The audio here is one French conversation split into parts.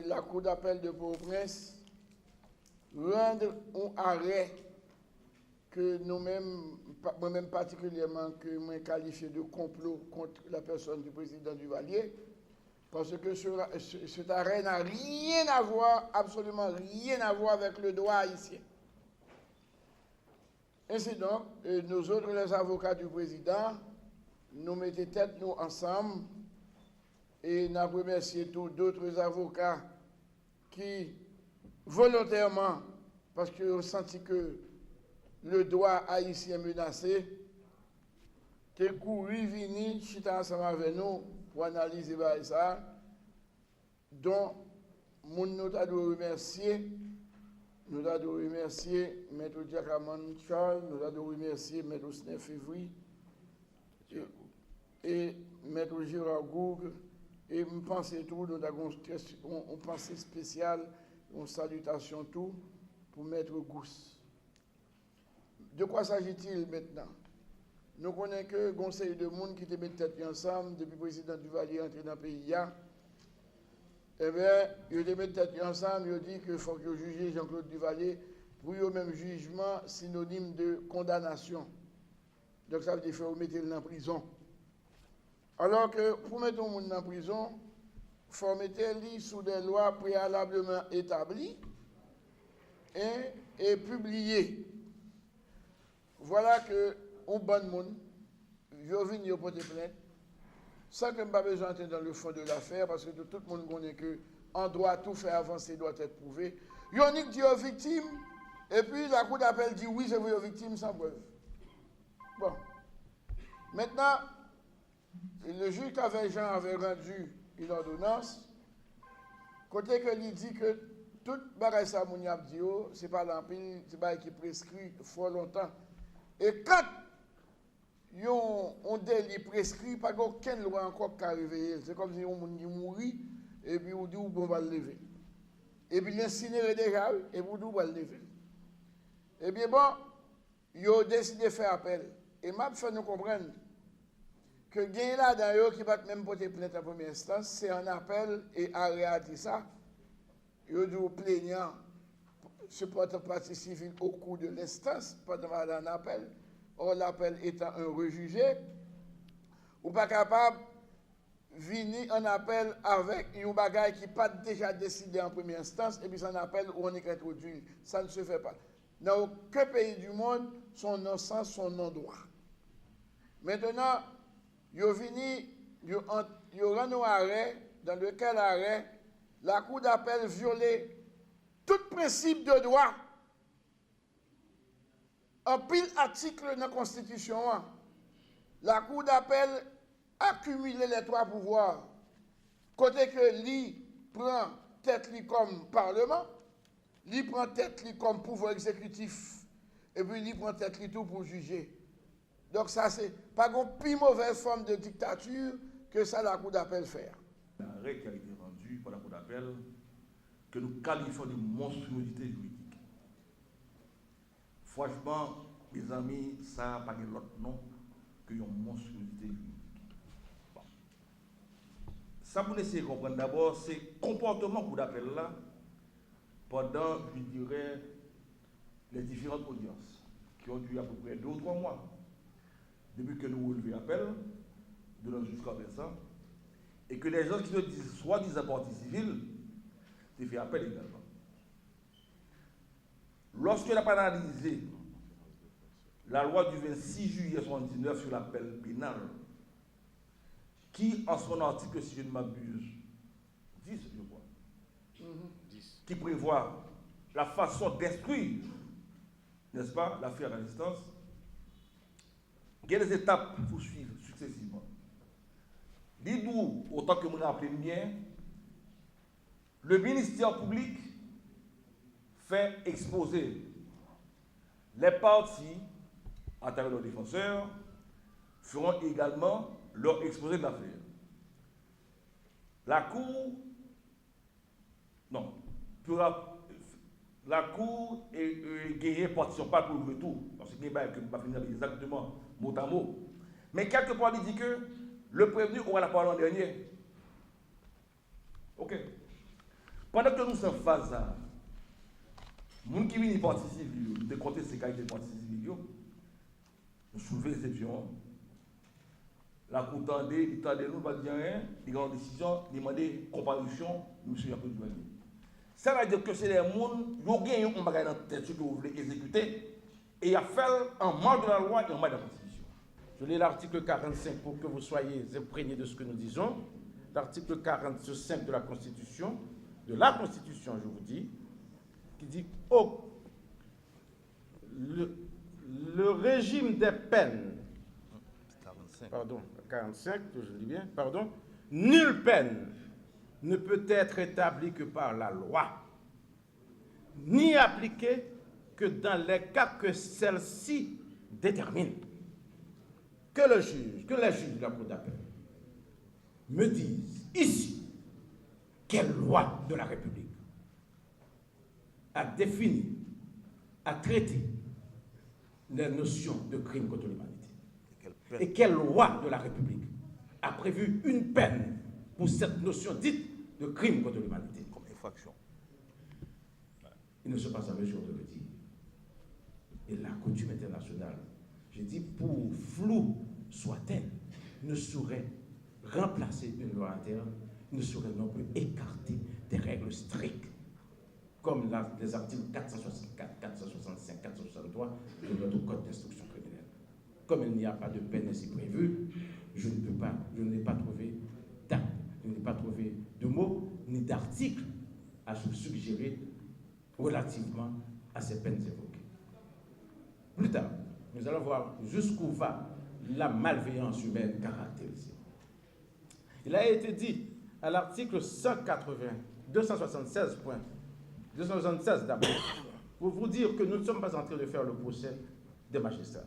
la Cour d'appel de Port-au-Prince rendre un arrêt que nous-mêmes, moi-même particulièrement, que moi qualifié de complot contre la personne du président Duvalier, parce que cet arrêt n'a rien à voir, absolument rien à voir avec le droit haïtien. Ainsi donc, nous autres, les avocats du président, nous mettons tête nous ensemble et nous remercions tous d'autres avocats qui, volontairement, parce qu'ils ont senti que le droit haïtien menacé, qui couru venir, chita ensemble avec nous pour analyser ça, dont nous avons remercié. Nous avons remercié M. Diakaman Charles, nous avons remercié M. Snef Février et M. Gérard Goug. Et je pense tout, nous avons une pensée spéciale, une salutation tout pour M. Gousse. De quoi s'agit-il maintenant? Nous connaissons que le conseil de monde qui te met tête ensemble depuis le président Duvalier entré dans le pays. Eh bien, ils te mettent tête ensemble, ils disent qu'il faut que juger Jean-Claude Duvalier pour le même jugement synonyme de condamnation. Donc ça veut dire qu'il faut mettre en prison. Alors que pour mettre le monde en prison, il faut mettre lui sous des lois préalablement établies et publiées. Voilà que un bon monde, je viens porter plainte, sans que je n'ai pas besoin d'entrer dans le fond de l'affaire, parce que tout le monde connaît que en droit, tout faire avancer doit être prouvé. Yannick dit aux victimes, et puis la Cour d'appel dit oui, c'est vous aux victimes sans preuve. Bon. Maintenant, le juge Jean avait rendu une ordonnance, côté que il dit que tout bagage ça mon yap dit, c'est pas l'empile, c'est pas qui prescrit fort longtemps. Et quand on délit prescrit, pas aucune loi encore qui arrive. C'est comme si on mourit et puis on dit on va le lever. Et puis l'incinérer déjà et puis on va le lever. Et bien bon, ils ont décidé de faire appel. Et m'a fait nous comprendre que gain là dans qui va même porter plainte en première instance, c'est un appel et arrêt à ça. Ils ont dit plaignant se porte partie civile au cours de l'instance pendant un appel. Or, l'appel étant un rejugé, ou pas capable de venir en appel avec un bagage qui n'est pas déjà décidé en première instance, et puis c'est un appel où on est introduit. Ça ne se fait pas. Dans aucun pays du monde, son non-sens, son non-droit. Maintenant, ils ont rendu un arrêt, dans lequel arrêt, la Cour d'appel violait tout principe de droit. En pile article dans la Constitution, la Cour d'appel accumule les trois pouvoirs. Côté que lui prend tête lui comme Parlement, lui prend tête lui comme pouvoir exécutif, et puis lui prend tête lui tout pour juger. Donc ça, c'est pas une plus mauvaise forme de dictature que ça la Cour d'appel fait. L'arrêt qui a été rendu par la Cour d'appel, que nous qualifions de monstruosité juridique. Franchement, mes amis, ça n'a pas l'autre nom que une monstruosité juridique. Bon. Ça, pour essayer de comprendre d'abord, c'est le comportement Cour d'appel là, pendant, je dirais, les différentes audiences, qui ont duré à peu près 2 ou 3 mois, depuis que nous relevons l'appel de notre juge commerçant, et que les gens qui se disent soi-disant partie civile, c'est fait appel également. Lorsqu'elle n'a pas analysé la loi du 26 juillet 1979 sur l'appel pénal, qui, en son article, si je ne m'abuse, 10, je crois, qui prévoit la façon d'instruire, n'est-ce pas, l'affaire à l'instance, il y a des étapes qu'il faut suivre successivement. Dis-nous, autant que vous l'appelez bien, le ministère public fait exposer les parties, à travers leurs défenseurs, feront également leur exposé de l'affaire. La Cour, non, la Cour est gagnée partition pas pour le retour, parce que je ne vais pas finir exactement mot à mot. Mais quelque part, il dit que le prévenu aura la parole en dernier. Ok. Pendant que nous sommes en phase, les gens qui viennent partie civile, de compter ces qualités de partie civile, nous soulevons les exceptions. La Cour tendait, nous, pas dire rien, il y a une décision, il demande comparution, monsieur Jean-Claude Duvalier. Ça veut dire que c'est les gens qui ont gagné un bagage dans la tête que vous voulez exécuter, et il a fait en marge de la loi et en marge de la Constitution. Je lis l'article 45 pour que vous soyez imprégnés de ce que nous disons. L'article 45 de la Constitution, je vous dis, qui dit le régime des peines, 45, je lis bien, nulle peine ne peut être établie que par la loi, ni appliquée que dans les cas que celle-ci détermine. Que les juges de la Cour d'appel me disent ici quelle loi de la République a défini, a traité les notions de crime contre l'humanité. Et quelle loi de la République a prévu une peine pour cette notion dite de crime contre l'humanité comme infraction. Il ne se passe en mesure de le dire. Et la coutume internationale, je dis pour flou soit-elle, ne saurait remplacer une loi interne, ne saurait non plus écarter des règles strictes, comme les articles 464, 465, 463 de notre Code d'instruction criminelle. Comme il n'y a pas de peine ainsi prévue, je n'ai pas trouvé de mots ni d'articles à se suggérer relativement à ces peines évoquées. Plus tard, nous allons voir jusqu'où va la malveillance humaine caractérisée. Il a été dit à l'article 276 d'abord, pour vous dire que nous ne sommes pas en train de faire le procès des magistrats.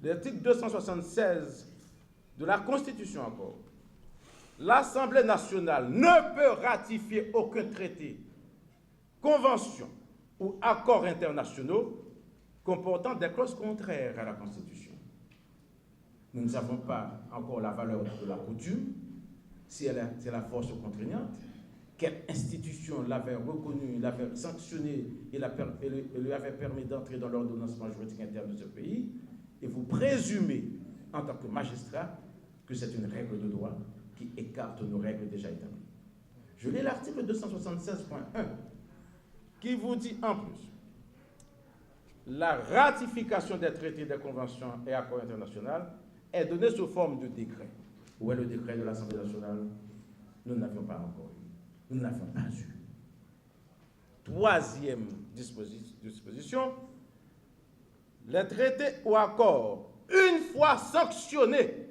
L'article 276 de la Constitution encore. L'Assemblée nationale ne peut ratifier aucun traité, convention ou accords internationaux comportant des clauses contraires à la Constitution. Nous ne savons pas encore la valeur de la coutume, si c'est la force contraignante, quelle institution l'avait reconnue, l'avait sanctionnée et lui avait permis d'entrer dans l'ordonnancement juridique interne de ce pays, et vous présumez, en tant que magistrat, que c'est une règle de droit qui écarte nos règles déjà établies. Je lis l'article 276.1 qui vous dit en plus la ratification des traités, des conventions et accords internationaux est donnée sous forme de décret. Où est le décret de l'Assemblée nationale? Nous ne l'avions pas encore eu. Nous ne l'avions pas eu. Troisième disposition, les traités ou accords, une fois sanctionnés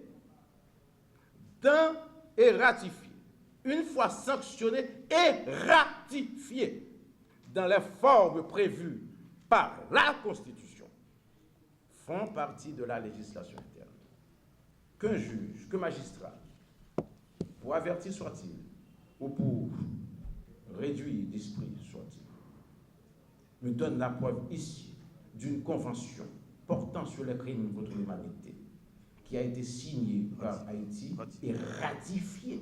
et ratifiés, une fois sanctionnés et ratifiés dans les formes prévues par la Constitution, font partie de la législation interne. Qu'un juge, qu'un magistrat, pour avertir soit-il, ou pour réduire d'esprit soit-il, me donne la preuve ici d'une convention portant sur les crimes contre l'humanité qui a été signée par Haïti et ratifiée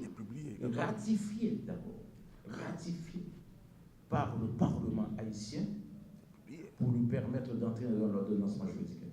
par le Parlement haïtien pour lui permettre d'entrer dans l'ordonnancement juridique.